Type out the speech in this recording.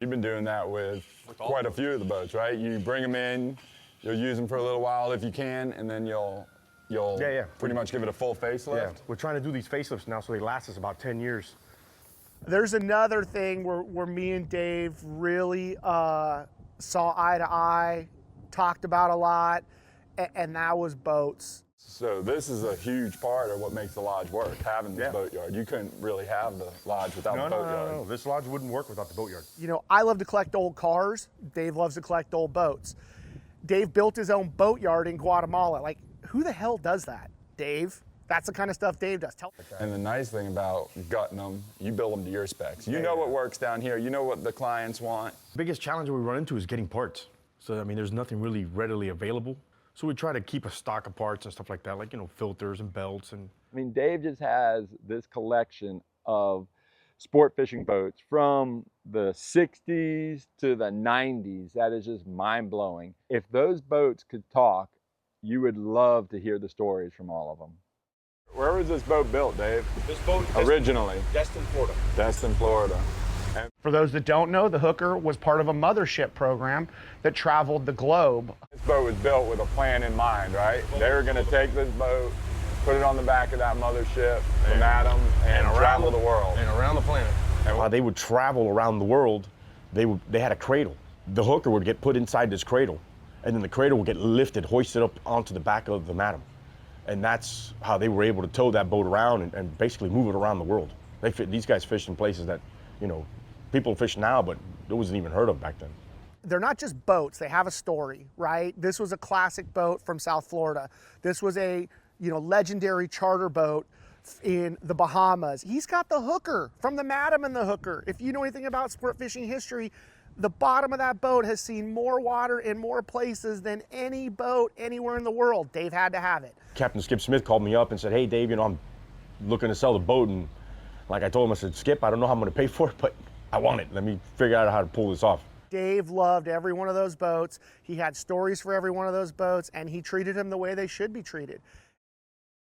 You've been doing that with quite a few of the boats, right? You bring them in, you'll use them for a little while if you can, and then you'll pretty much give it a full facelift. Yeah, we're trying to do these facelifts now so they last us about 10 years. There's another thing where me and Dave really saw eye to eye, talked about a lot, and that was boats. So this is a huge part of what makes the lodge work, having this boatyard. You couldn't really have the lodge without the boatyard. No, this lodge wouldn't work without the boatyard. You know, I love to collect old cars. Dave loves to collect old boats. Dave built his own boatyard in Guatemala. Like, who the hell does that? Dave? That's the kind of stuff Dave does. And the nice thing about gutting them, you build them to your specs. You know what works down here. You know what the clients want. Biggest challenge we run into is getting parts. So, I mean, there's nothing really readily available. So we try to keep a stock of parts and stuff like that, like, you know, filters and belts. And I mean, Dave just has this collection of sport fishing boats from the 60s to the 90s. That is just mind-blowing. If those boats could talk, you would love to hear the stories from all of them. Where was this boat built, Dave? This boat originally? Destin, Florida. Destin, Florida. For those that don't know, the Hooker was part of a mothership program that traveled the globe. This boat was built with a plan in mind, right? They were going to take this boat, put it on the back of that mothership from Adam, and travel the world. And around the planet. And while they would travel around the world, they had a cradle. The Hooker would get put inside this cradle, and then the cradle would get lifted, hoisted up onto the back of the Madam. And that's how they were able to tow that boat around and basically move it around the world. These guys fished in places that, you know, people fish now, but it wasn't even heard of back then. They're not just boats, they have a story, right? This was a classic boat from South Florida. This was a, you know, legendary charter boat in the Bahamas. He's got the Hooker from the Madam and the Hooker. If you know anything about sport fishing history, the bottom of that boat has seen more water in more places than any boat anywhere in the world. Dave had to have it. Captain Skip Smith called me up and said, hey, Dave, you know, I'm looking to sell the boat. And like I told him, I said, Skip, I don't know how I'm going to pay for it, but I want it. Let me figure out how to pull this off. Dave loved every one of those boats. He had stories for every one of those boats, and he treated them the way they should be treated.